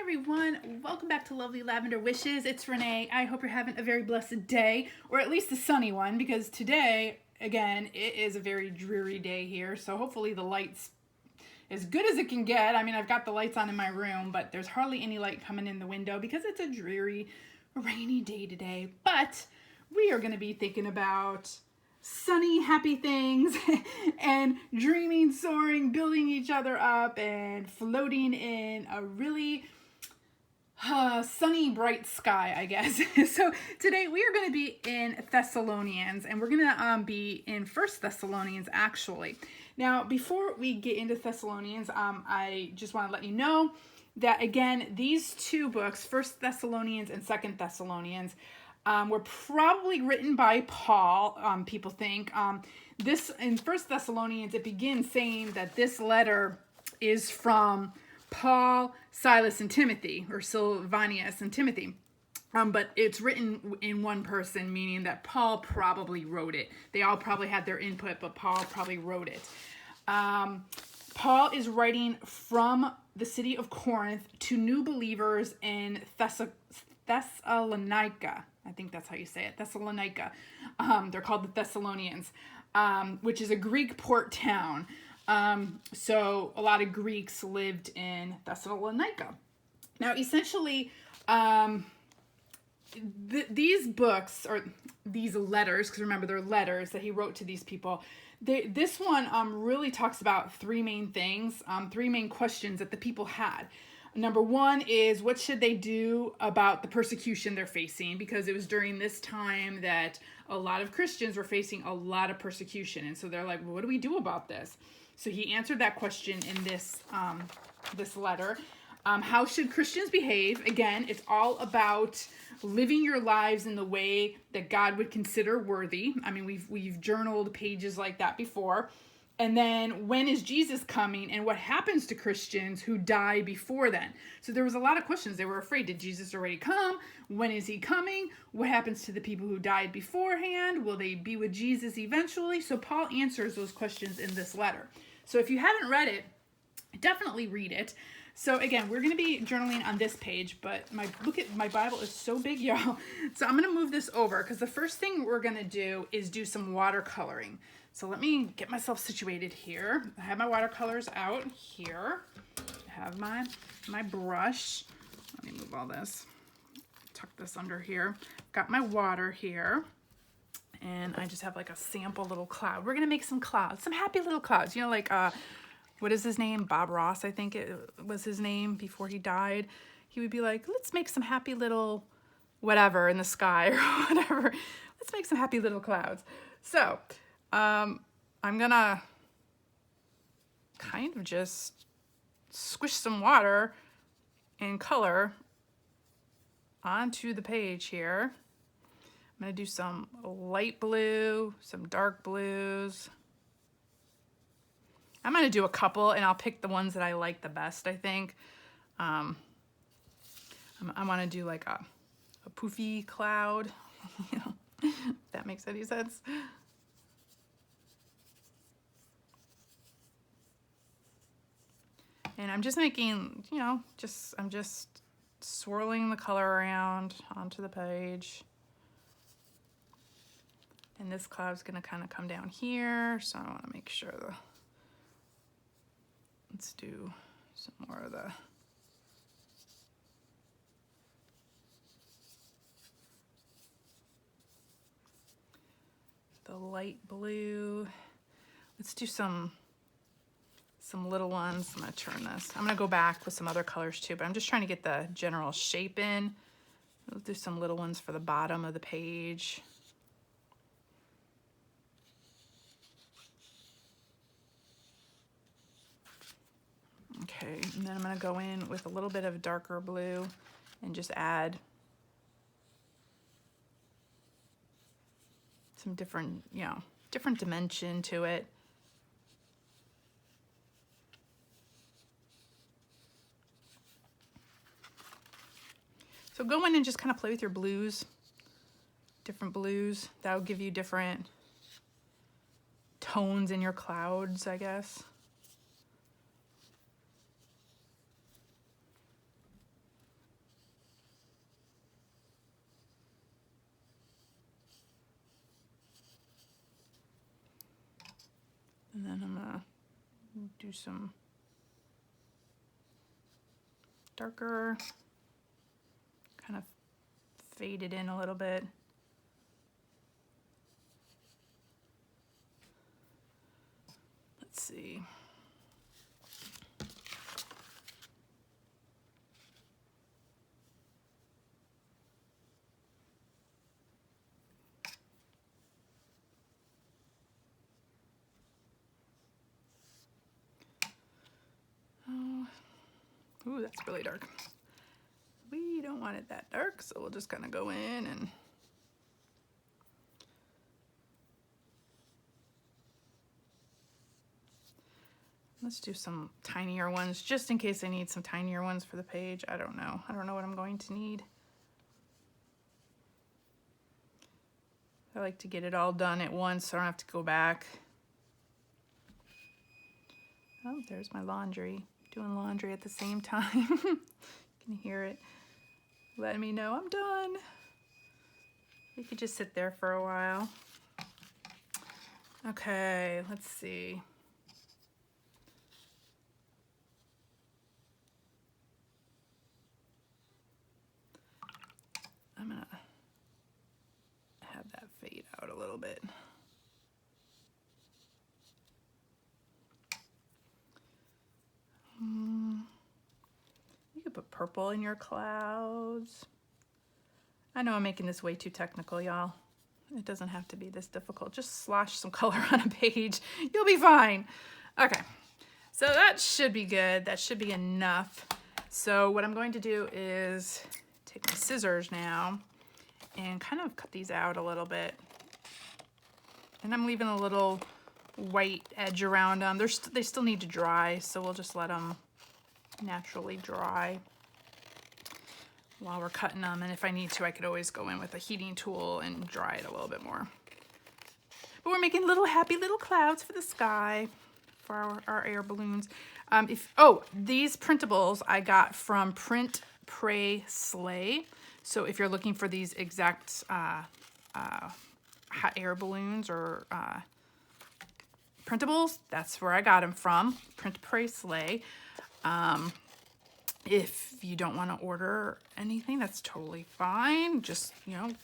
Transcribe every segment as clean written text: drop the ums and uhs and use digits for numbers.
everyone, welcome back to Lovely Lavender Wishes. It's Renee. I hope you're having a very blessed day, or at least a sunny one, because today, again, it is a very dreary day here, so hopefully the light's as good as it can get. I mean, I've got the lights on in my room, but there's hardly any light coming in the window because it's a dreary, rainy day today. But we are going to be thinking about sunny, happy things and dreaming, soaring, building each other up, and floating in a really sunny, bright sky, I guess. So today we are going to be in Thessalonians, and we're going to be in First Thessalonians, actually. Now, before we get into Thessalonians, I just want to let you know that, again, these two books, First Thessalonians and Second Thessalonians, were probably written by Paul, people think. This, in First Thessalonians, it begins saying that this letter is from Paul, Silas, and Timothy, or Silvanus and Timothy. But it's written in one person, meaning that Paul probably wrote it. They all probably had their input, but Paul probably wrote it. Paul is writing from the city of Corinth to new believers in Thessalonica. I think that's how you say it, Thessalonica. They're called the Thessalonians, which is a Greek port town. So a lot of Greeks lived in Thessalonica. Now, essentially, these books, or these letters, because remember they're letters that he wrote to these people, this one really talks about three main things, three main questions that the people had. Number one is, what should they do about the persecution they're facing? Because it was during this time that a lot of Christians were facing a lot of persecution. And so they're like, well, what do we do about this? So he answered that question in this letter. How should Christians behave? Again, it's all about living your lives in the way that God would consider worthy. I mean, we've journaled pages like that before. And then, when is Jesus coming, and what happens to Christians who die before then? So there was a lot of questions. They were afraid, did Jesus already come? When is he coming? What happens to the people who died beforehand? Will they be with Jesus eventually? So Paul answers those questions in this letter. So if you haven't read it, definitely read it. So again, we're going to be journaling on this page, but my Bible is so big, y'all. So I'm going to move this over, because the first thing we're going to do is do some watercoloring. So let me get myself situated here. I have my watercolors out here. I have my brush. Let me move all this. Tuck this under here. Got my water here. And I just have like a sample little cloud. We're going to make some clouds, some happy little clouds. You know, like, what is his name? Bob Ross, I think it was his name before he died. He would be like, let's make some happy little whatever in the sky or whatever. Let's make some happy little clouds. So, I'm gonna kind of just squish some water and color onto the page here. I'm gonna do some light blue, some dark blues. I'm gonna do a couple, and I'll pick the ones that I like the best, I think. I wanna do like a poofy cloud, you know, if that makes any sense. And I'm just making, you know, I'm just swirling the color around onto the page. And this cloud's gonna kind of come down here, so I wanna make sure let's do some more of the light blue. Let's do some little ones. I'm gonna turn this. I'm gonna go back with some other colors too, but I'm just trying to get the general shape in. We'll do some little ones for the bottom of the page. Okay, and then I'm gonna go in with a little bit of darker blue and just add some different, you know, different dimension to it. So go in and just kind of play with your blues, different blues. That'll give you different tones in your clouds, I guess. And then I'm gonna do some darker, kind of fade it in a little bit. Let's see. Oh, ooh, that's really dark. We don't want it that dark, so we'll just kind of go in and let's do some tinier ones, just in case I need some tinier ones for the page. I don't know. I don't know what I'm going to need. I like to get it all done at once so I don't have to go back. Oh, there's my laundry. Doing laundry at the same time. You can hear it letting me know I'm done. We could just sit there for a while. Okay, let's see. I'm gonna have that fade out a little bit. You could put purple in your clouds. I know I'm making this way too technical, y'all. It doesn't have to be this difficult. Just slosh some color on a page. You'll be fine. Okay, so that should be good. That should be enough. So what I'm going to do is take my scissors now and kind of cut these out a little bit. And I'm leaving a little white edge around them. They still need to dry, so we'll just let them naturally dry while we're cutting them. And if I need to, I could always go in with a heating tool and dry it a little bit more. But we're making little happy little clouds for the sky for our air balloons. These printables I got from Print, Pray, Slay. So if you're looking for these exact hot air balloons or printables, that's where I got them from. Print, Pray, Slay. If you don't want to order anything, that's totally fine. Just,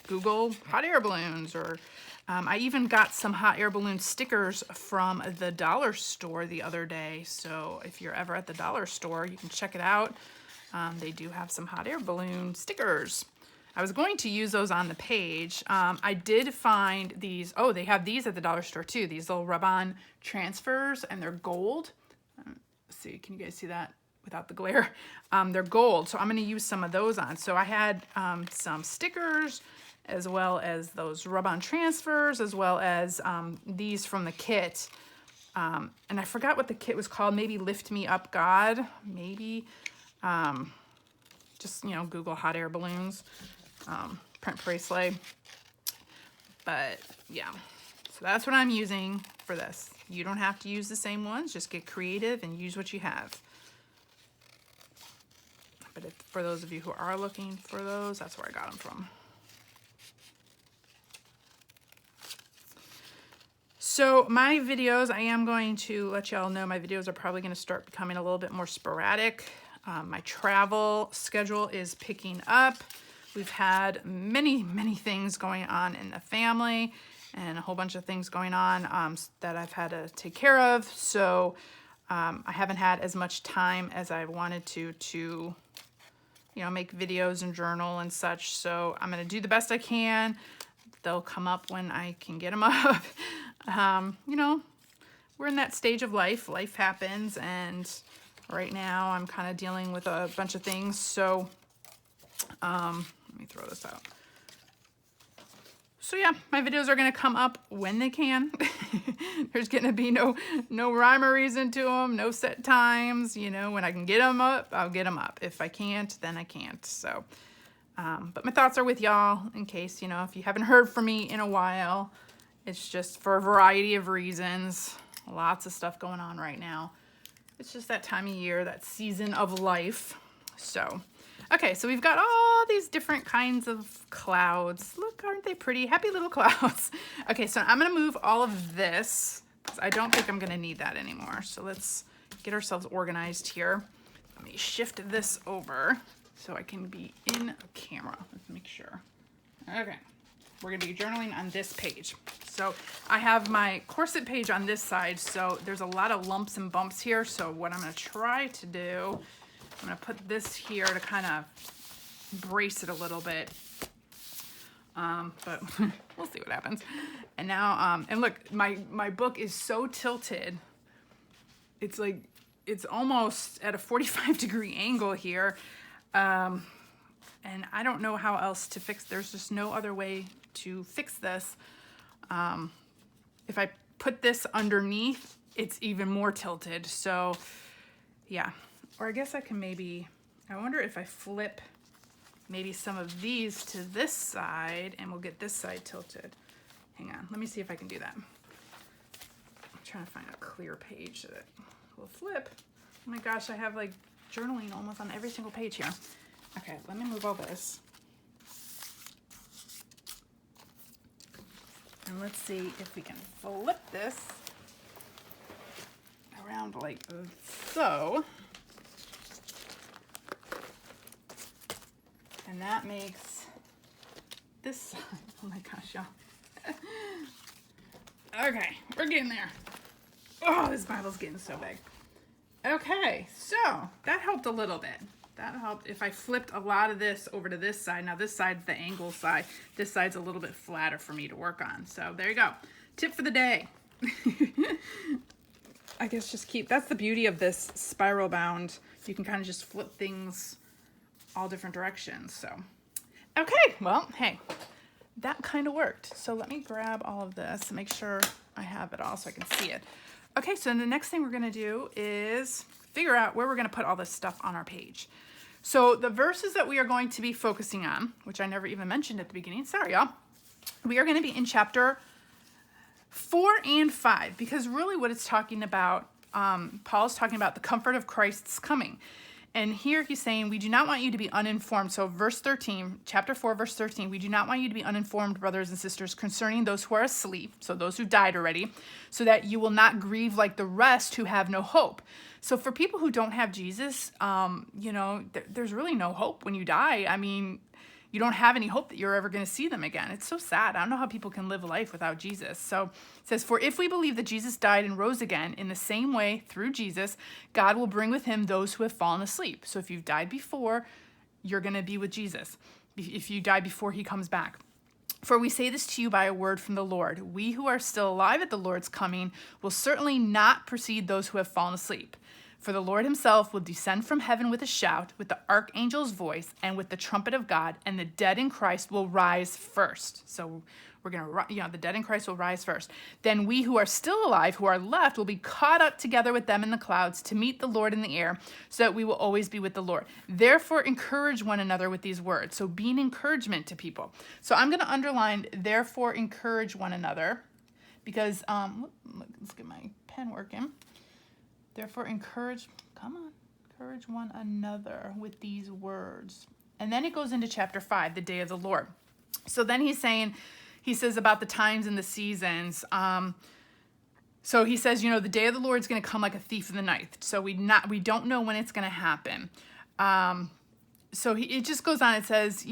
Google hot air balloons. Or I even got some hot air balloon stickers from the dollar store the other day. So if you're ever at the dollar store, you can check it out. They do have some hot air balloon stickers. I was going to use those on the page. I did find these. Oh, they have these at the dollar store too. These little rub-on transfers, and they're gold. Let's see, can you guys see that without the glare? They're gold, so I'm going to use some of those on. So I had some stickers, as well as those rub-on transfers, as well as these from the kit. And I forgot what the kit was called. Maybe Lift Me Up God. Maybe. Just, Google hot air balloons. Print, Pray, Slay. But yeah, so that's what I'm using for this. You don't have to use the same ones. Just get creative and use what you have. But for those of you who are looking for those, that's where I got them from. So my videos, I am going to let y'all know my videos are probably going to start becoming a little bit more sporadic. My travel schedule is picking up. We've had many, many things going on in the family and a whole bunch of things going on that I've had to take care of. So I haven't had as much time as I wanted to make videos and journal and such. So I'm going to do the best I can. They'll come up when I can get them up. We're in that stage of life. Life happens, and right now I'm kind of dealing with a bunch of things. So let me throw this out. So yeah, my videos are going to come up when they can. There's going to be no rhyme or reason to them, no set times. When I can get them up, I'll get them up. If I can't, then I can't. So, but my thoughts are with y'all in case, if you haven't heard from me in a while. It's just for a variety of reasons. Lots of stuff going on right now. It's just that time of year, that season of life. So, okay, so we've got all these different kinds of clouds. Look, aren't they pretty? Happy little clouds. Okay, so I'm going to move all of this I don't think I'm going to need that anymore. So let's get ourselves organized here. Let me shift this over so I can be in camera. Let's make sure. Okay. We're going to be journaling on this page. So I have my corset page on this side, so there's a lot of lumps and bumps here. So what I'm going to try to do, I'm going to put this here to kind of brace it a little bit. But we'll see what happens. And now, and look, my book is so tilted. It's like, it's almost at a 45-degree angle here. And I don't know how else to fix. There's just no other way to fix this. If I put this underneath, it's even more tilted. So yeah, or I guess I can maybe, I wonder if I flip maybe some of these to this side and we'll get this side tilted. Hang on, let me see if I can do that. I'm trying to find a clear page that will flip. Oh my gosh, I have like journaling almost on every single page here. Okay, let me move all this. And let's see if we can flip this around like so. And that makes this side. Oh my gosh, y'all. Okay, we're getting there. Oh, this Bible's getting so big. Okay, so that helped a little bit. That helped if I flipped a lot of this over to this side. Now this side's the angle side. This side's a little bit flatter for me to work on. So there you go. Tip for the day. I guess just keep, that's the beauty of this spiral bound. You can kind of just flip things all different directions. So, okay, well, hey, that kind of worked. So let me grab all of this and make sure I have it all so I can see it. Okay, so the next thing we're gonna do is figure out where we're gonna put all this stuff on our page. So the verses that we are going to be focusing on, which I never even mentioned at the beginning, sorry y'all, we are gonna be in chapter 4 and 5, because really what it's talking about, Paul's talking about the comfort of Christ's coming. And here he's saying, we do not want you to be uninformed. So verse 13, chapter 4, verse 13, we do not want you to be uninformed, brothers and sisters, concerning those who are asleep, so those who died already, so that you will not grieve like the rest who have no hope. So for people who don't have Jesus, you know, there's really no hope when you die. I mean, you don't have any hope that you're ever going to see them again. It's so sad. I don't know how people can live life without Jesus. So it says, for if we believe that Jesus died and rose again, in the same way, through Jesus, God will bring with him those who have fallen asleep. So if you've died before, you're going to be with Jesus. If you die before he comes back. For we say this to you by a word from the Lord. We who are still alive at the Lord's coming will certainly not precede those who have fallen asleep. For the Lord himself will descend from heaven with a shout, with the archangel's voice, and with the trumpet of God, and the dead in Christ will rise first. So we're going to, the dead in Christ will rise first. Then we who are still alive, who are left, will be caught up together with them in the clouds to meet the Lord in the air, so that we will always be with the Lord. Therefore, encourage one another with these words. So be an encouragement to people. So I'm going to underline, therefore, encourage one another, because, let's get my pen working. Therefore, encourage one another with these words. And then it goes into chapter 5, the day of the Lord. So then he says about the times and the seasons. So he says, the day of the Lord is going to come like a thief in the night. So we don't know when it's going to happen. So it just goes on. It says,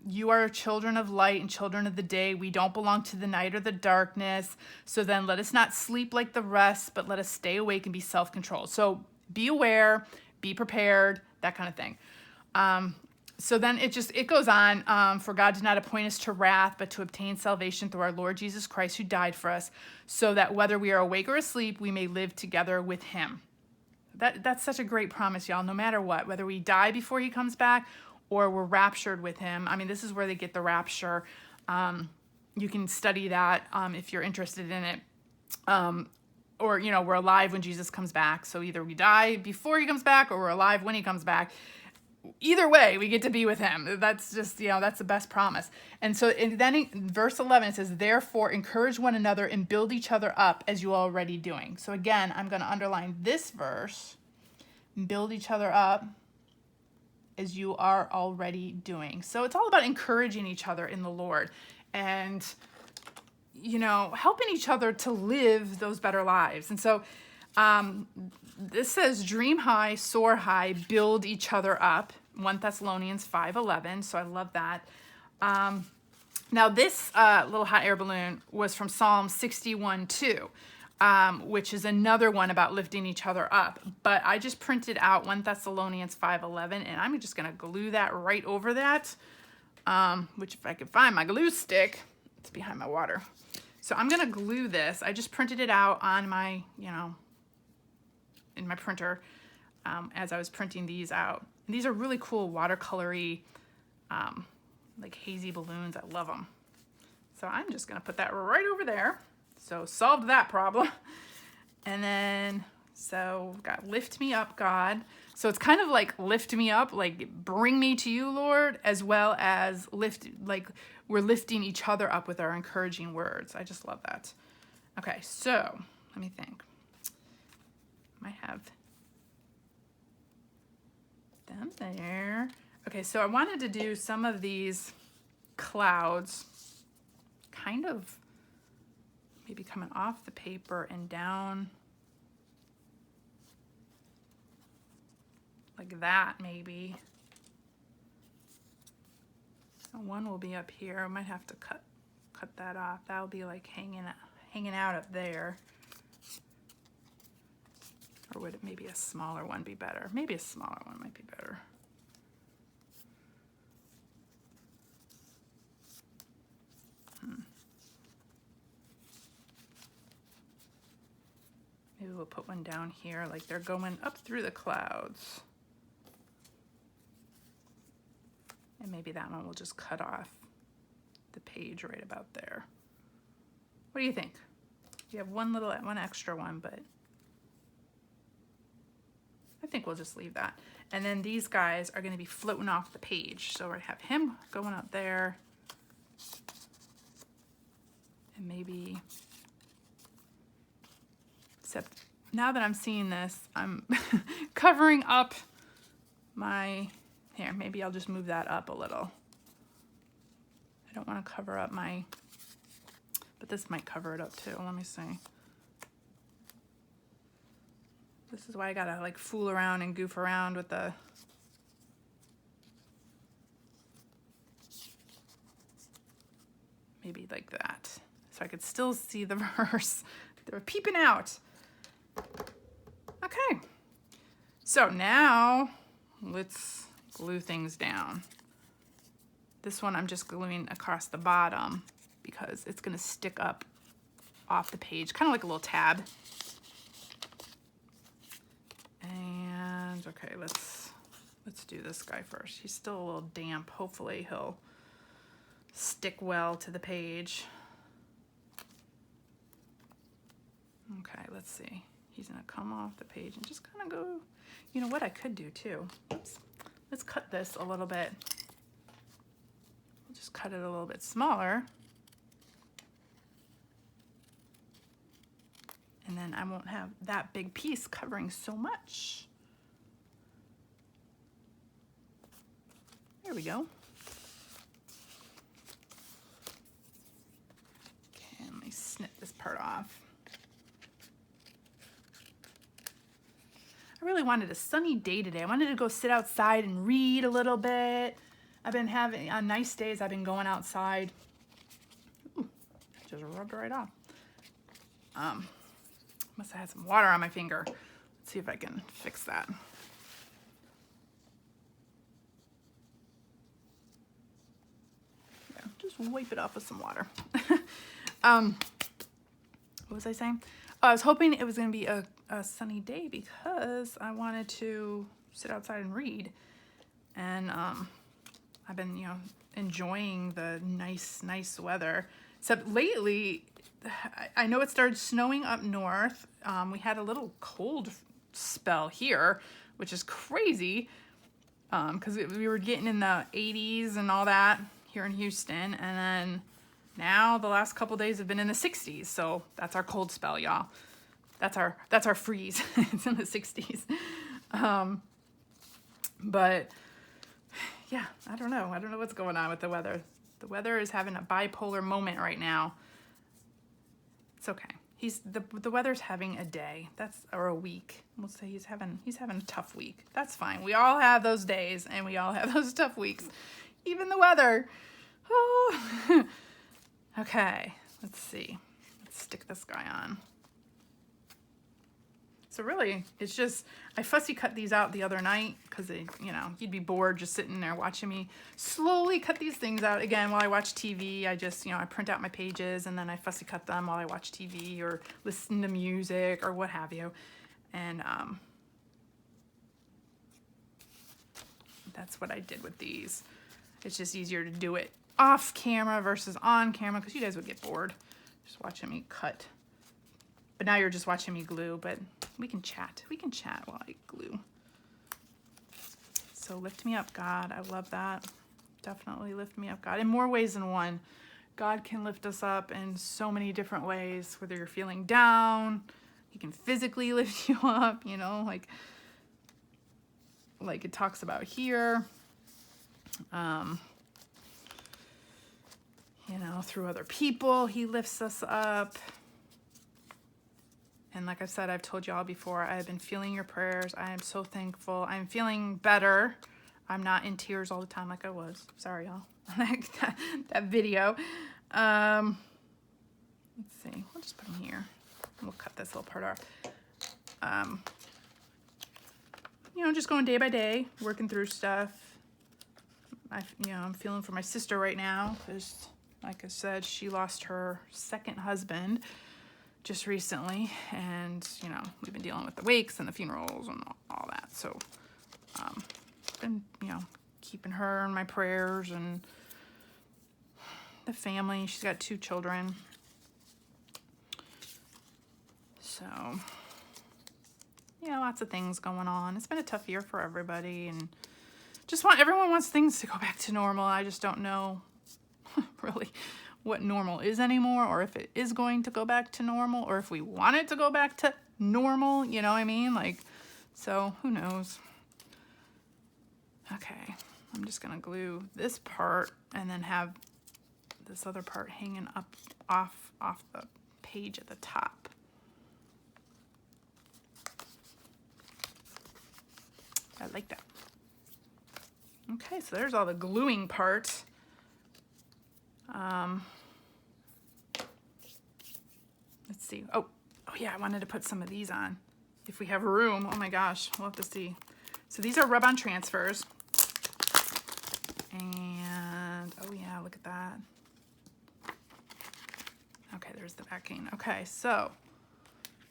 you are children of light and children of the day. We don't belong to the night or the darkness. So then let us not sleep like the rest, but let us stay awake and be self-controlled. So be aware, be prepared, that kind of thing. So then it goes on. For God did not appoint us to wrath, but to obtain salvation through our Lord Jesus Christ, who died for us, so that whether we are awake or asleep, we may live together with him. That's such a great promise, y'all. No matter what, whether we die before he comes back or we're raptured with him. I mean, this is where they get the rapture. You can study that if you're interested in it. Or, we're alive when Jesus comes back. So either we die before he comes back or we're alive when he comes back. Either way, we get to be with him. That's just, that's the best promise. And so then in verse 11, it says, therefore, encourage one another and build each other up as you are already doing. So again, I'm going to underline this verse, build each other up as you are already doing. So it's all about encouraging each other in the Lord. And, you know, helping each other to live those better lives. And so this says dream high, soar high, build each other up. 1 Thessalonians 5:11. So I love that. Now this little hot air balloon was from Psalm 61:2, which is another one about lifting each other up. But I just printed out 1 Thessalonians 5:11, and I'm just going to glue that right over that, which if I could find my glue stick, it's behind my water. So I'm going to glue this. I just printed it out on my, you know, in my printer as I was printing these out. And these are really cool watercolory, like hazy balloons. I love them. So I'm just going to put that right over there. So solved that problem. And then, so got lift me up, God. So it's kind of like lift me up, like bring me to you, Lord, as well as lift, like we're lifting each other up with our encouraging words. I just love that. Okay, so let me think. I have them there. Okay, so I wanted to do some of these clouds kind of maybe coming off the paper and down like that maybe. So one will be up here. I might have to cut that off. That'll be like hanging out up there. Or would it maybe a smaller one be better? Maybe a smaller one might be better. Maybe we'll put one down here, like they're going up through the clouds. And maybe that one will just cut off the page right about there. What do you think? You have one extra one, but I think we'll just leave that. And then these guys are going to be floating off the page. So I have him going up there. And maybe, except now that I'm seeing this, I'm covering up my, here, maybe I'll just move that up a little. I don't want to cover up my, but this might cover it up too. Let me see. This is why I gotta like fool around and goof around with the, maybe like that. So I could still see the verse. They were peeping out. Okay. So now let's glue things down. This one I'm just gluing across the bottom because it's gonna stick up off the page, kind of like a little tab. And okay, let's do this guy first. He's still a little damp. Hopefully he'll stick well to the page. Okay, let's see. He's gonna come off the page and just kind of go, you know what I could do too. Oops. Let's cut this a little bit. We'll just cut it a little bit smaller. And then I won't have that big piece covering so much. There we go. Okay, let me snip this part off. I really wanted a sunny day today. I wanted to go sit outside and read a little bit. I've been having, on nice days, I've been going outside. Ooh, just rubbed right off. Must have had some water on my finger. Let's see if I can fix that. Yeah, just wipe it off with some water. What was I saying? Oh, I was hoping it was going to be a sunny day because I wanted to sit outside and read. And I've been, you know, enjoying the nice weather. Except lately, I know it started snowing up north. We had a little cold spell here, which is crazy because we were getting in the 80s and all that here in Houston. And then now the last couple days have been in the 60s. So that's our cold spell, y'all. That's our freeze. It's in the 60s. But yeah, I don't know. I don't know what's going on with the weather. The weather is having a bipolar moment right now. It's okay. The weather's having a day. Or a week. We'll say he's having a tough week. That's fine. We all have those days and we all have those tough weeks. Even the weather. Oh. Okay, let's see. Let's stick this guy on. So really, it's just, I fussy cut these out the other night because, you'd be bored just sitting there watching me slowly cut these things out. Again, while I watch TV, I just, I print out my pages and then I fussy cut them while I watch TV or listen to music or what have you. And that's what I did with these. It's just easier to do it off camera versus on camera because you guys would get bored just watching me cut. But now you're just watching me glue, but we can chat. We can chat while I glue. So lift me up, God. I love that. Definitely lift me up, God. In more ways than one. God can lift us up in so many different ways, whether you're feeling down, He can physically lift you up, like it talks about here. Through other people, He lifts us up. And like I said, I've told you all before, I've been feeling your prayers. I am so thankful. I'm feeling better. I'm not in tears all the time like I was. Sorry, y'all. that video. Let's see. We'll just put them here. We'll cut this little part off. Just going day by day, working through stuff. I'm feeling for my sister right now because, like I said, she lost her second husband just recently, and we've been dealing with the wakes and the funerals and all that. So been keeping her in my prayers and the family. She's got 2 children, so lots of things going on. It's been a tough year for everybody, and everyone wants things to go back to normal. I just don't know really what normal is anymore, or if it is going to go back to normal, or if we want it to go back to normal, you know what I mean? So who knows? Okay, I'm just gonna glue this part and then have this other part hanging up off the page at the top. I like that. Okay, so there's all the gluing parts. Let's see. Oh yeah, I wanted to put some of these on. If we have room, oh my gosh, we'll have to see. So these are rub-on transfers. And, oh yeah, look at that. Okay, there's the backing. Okay, so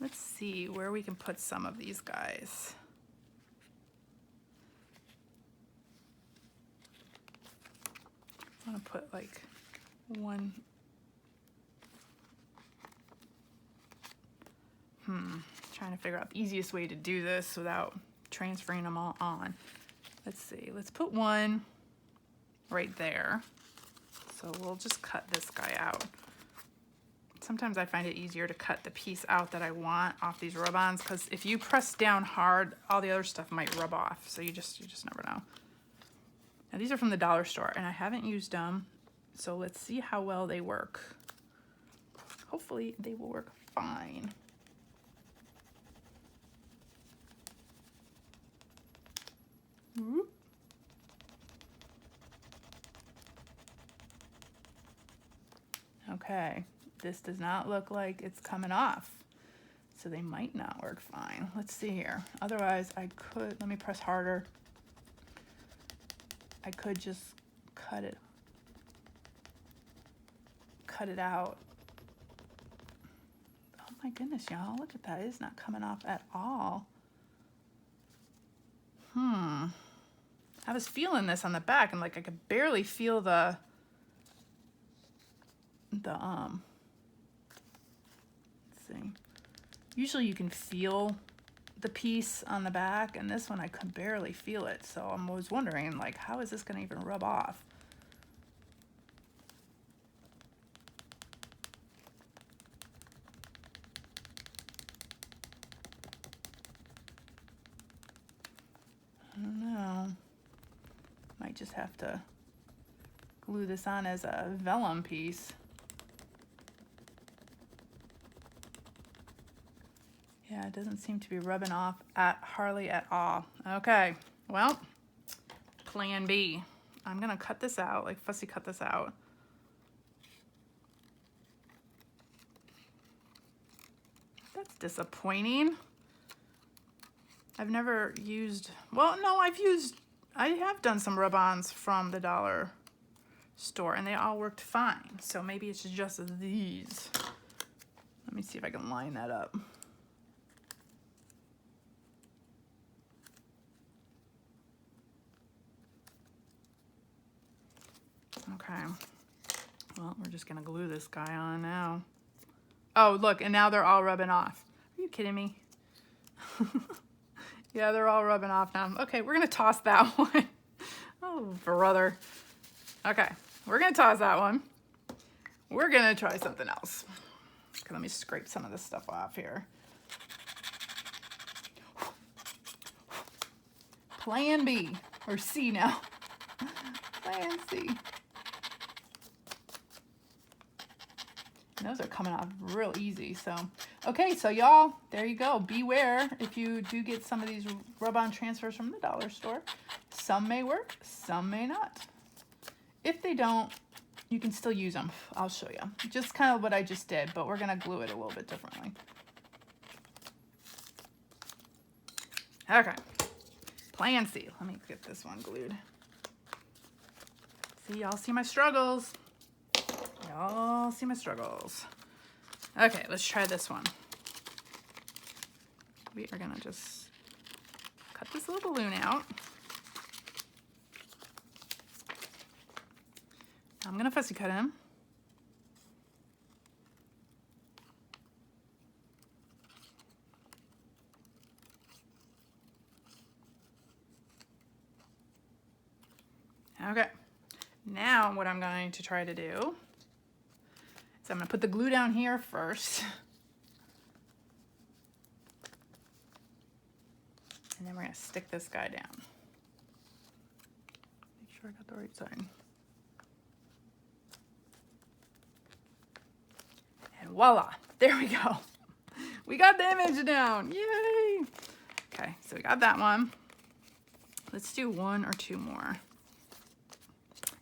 let's see where we can put some of these guys. I want to put like one. Trying to figure out the easiest way to do this without transferring them all on. Let's see. Let's put one right there. So we'll just cut this guy out. Sometimes I find it easier to cut the piece out that I want off these rub-ons, because if you press down hard, all the other stuff might rub off. So you just never know. Now these are from the dollar store, and I haven't used them, so let's see how well they work. Hopefully they will work fine. Okay, this does not look like it's coming off, so they might not work fine. Let's see here. Otherwise, I could, let me press harder. I could just cut it out. Oh my goodness, y'all, look at that. It is not coming off at all. I was feeling this on the back, and like I could barely feel the let's see. Usually you can feel the piece on the back, and this one I could barely feel it. So I was wondering, like, how is this gonna even rub off? I don't know. Might just have to glue this on as a vellum piece. Yeah, it doesn't seem to be rubbing off hardly at all. Okay, well, plan B. I'm gonna cut this out, like fussy cut this out. That's disappointing. I've never used, well, no, I have done some rub-ons from the dollar store and they all worked fine. So maybe it's just these. Let me see if I can line that up. Okay, well, we're just gonna glue this guy on now. Oh, look, and now they're all rubbing off. Are you kidding me? Yeah, they're all rubbing off now. Okay, we're gonna toss that one. Oh, brother. Okay, we're gonna toss that one. We're gonna try something else. Okay, let me scrape some of this stuff off here. Plan B, or C now. Plan C. And those are coming off real easy, so. Okay, so y'all, there you go. Beware if you do get some of these rub-on transfers from the dollar store. Some may work, some may not. If they don't, you can still use them. I'll show you. Just kind of what I just did, but we're gonna glue it a little bit differently. Okay, plan C. Let me get this one glued. See, y'all see my struggles. Y'all see my struggles. Okay, let's try this one. We are gonna just cut this little balloon out. I'm gonna fussy cut him. Okay, now what I'm going to try to do is I'm gonna put the glue down here first. And then we're gonna stick this guy down. Make sure I got the right side. And voila, there we go. We got the image down, yay. Okay, so we got that one. Let's do one or two more.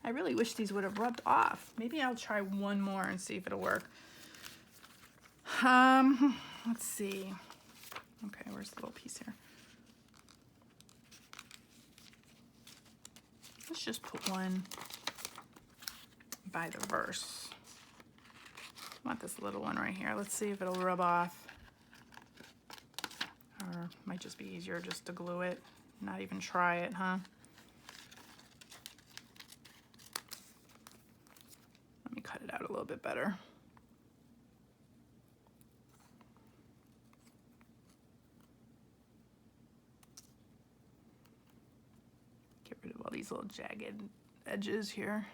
I really wish these would have rubbed off. Maybe I'll try one more and see if it'll work. Let's see. Okay, where's the little piece here? Let's just put one by the verse. I want this little one right here. Let's see if it'll rub off. Or it might just be easier just to glue it, not even try it, huh? Let me cut it out a little bit better. Get rid of all these little jagged edges here.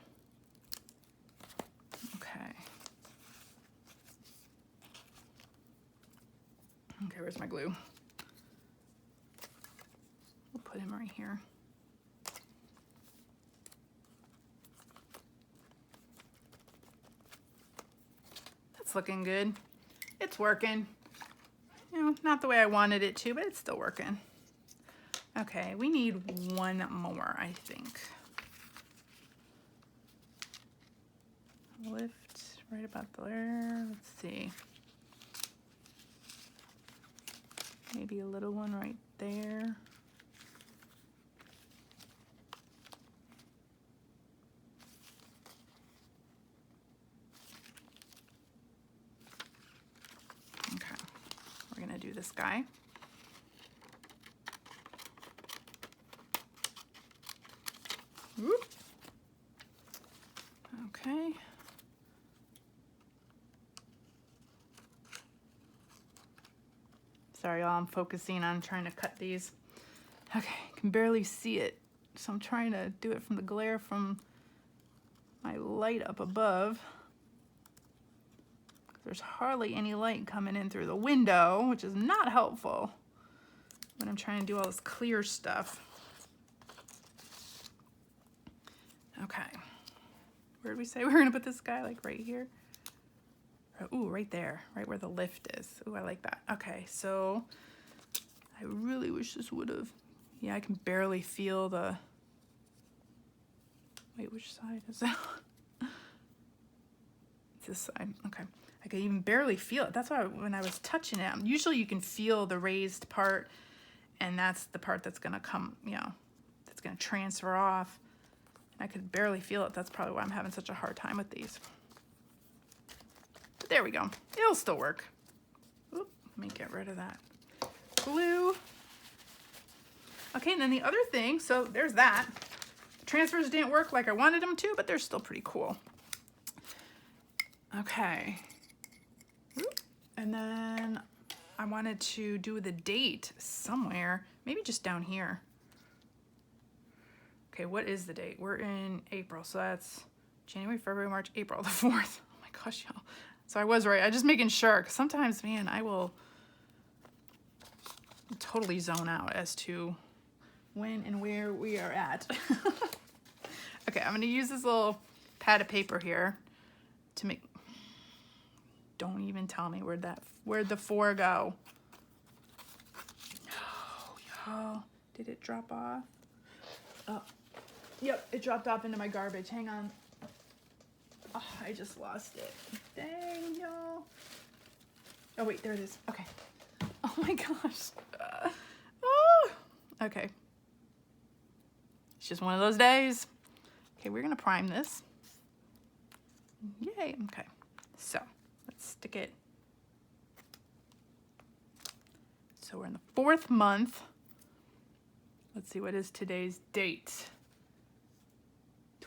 Okay. Okay, where's my glue? We'll put him right here. That's looking good. It's working. You know, not the way I wanted it to, but it's still working. Okay, we need one more, I think. Lift right about there. Let's see. Maybe a little one right there. Okay, we're gonna do this guy. Whoop. Okay. Sorry, y'all, I'm focusing on trying to cut these. Okay, I can barely see it, so I'm trying to do it from the glare from my light up above. There's hardly any light coming in through the window, which is not helpful when I'm trying to do all this clear stuff. Okay, where did we say we were gonna put this guy? Like right here? Ooh, right there, right where the lift is. Ooh, I like that. Okay, so I really wish this would have, yeah, I can barely feel the, wait, which side is that? It's this side, okay. I can even barely feel it. That's why when I was touching it, usually you can feel the raised part, and that's the part that's gonna come, you know, that's gonna transfer off. I could barely feel it. That's probably why I'm having such a hard time with these. But there we go. It'll still work. Oop, let me get rid of that glue. Okay, and then the other thing, so there's that. The transfers didn't work like I wanted them to, but they're still pretty cool. Okay. Oop. And then I wanted to do the date somewhere, maybe just down here. Okay, what is the date? We're in April, so that's January, February, March, April, the 4th. Oh my gosh, y'all. So I was right. I just making sure, because sometimes, man, I will totally zone out as to when and where we are at. Okay, I'm gonna use this little pad of paper here to make, don't even tell me where'd the 4 go? No, y'all, did it drop off? Oh, yep, it dropped off into my garbage. Hang on. Oh, I just lost it. Dang, y'all. Oh, wait, there it is. Okay. Oh my gosh. Oh, okay. It's just one of those days. Okay, we're gonna prime this. Yay, okay. So, let's stick it. So we're in the 4th month. Let's see, what is today's date?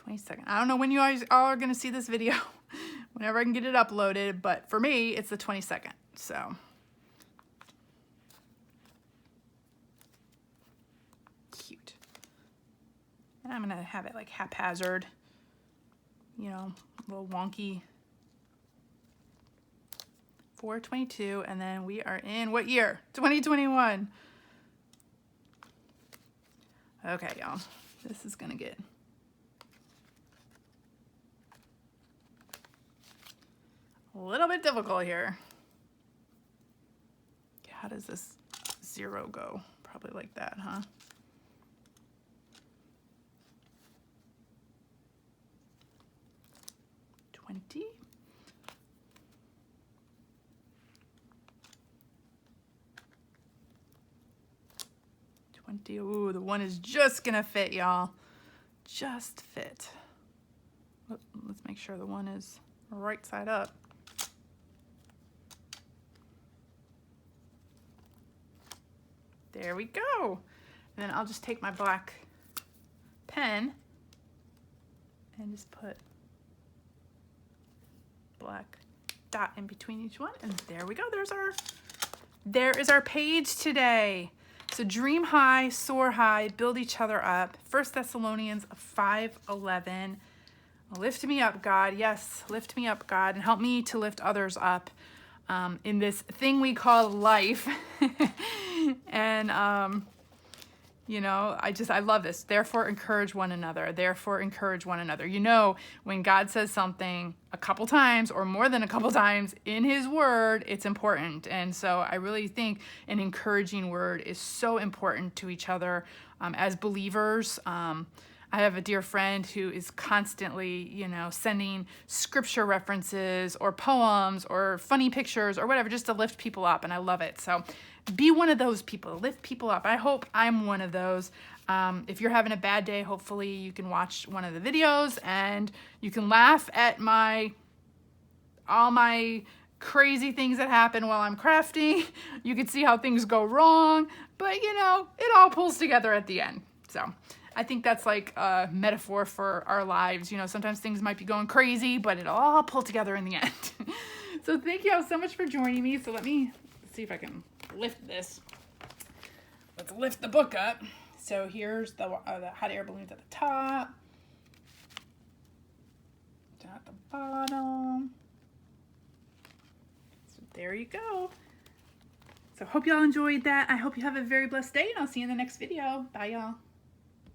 22nd. I don't know when you guys all are going to see this video, whenever I can get it uploaded, but for me, it's the 22nd, so. Cute. And I'm going to have it like haphazard, you know, a little wonky. 4/22, and then we are in what year? 2021. Okay, y'all, this is gonna get a little bit difficult here. Okay, how does this 0 go? Probably like that, huh? $20. Ooh, the 1 is just gonna fit, y'all. Just fit. Let's make sure the 1 is right side up. There we go. And then I'll just take my black pen and just put black dot in between each one. And there we go. There is our page today. So dream high, soar high, build each other up. 1 Thessalonians 5:11. Lift me up, God. Yes, lift me up, God, and help me to lift others up in this thing we call life. And, you know, I love this. Therefore, encourage one another. Therefore, encourage one another. You know, when God says something a couple times or more than a couple times in his word, it's important. And so I really think an encouraging word is so important to each other as believers. I have a dear friend who is constantly, you know, sending scripture references or poems or funny pictures or whatever just to lift people up, and I love it. So be one of those people, lift people up. I hope I'm one of those. If you're having a bad day, hopefully you can watch one of the videos and you can laugh at all my crazy things that happen while I'm crafting. You can see how things go wrong, but you know, it all pulls together at the end. So I think that's like a metaphor for our lives. You know, sometimes things might be going crazy, but it'll all pull together in the end. So thank you all so much for joining me. So let's see if I can lift this. Let's lift the book up. So here's the hot air balloons at the top, down at the bottom. So there you go. So hope y'all enjoyed that. I hope you have a very blessed day, and I'll see you in the next video. Bye, y'all.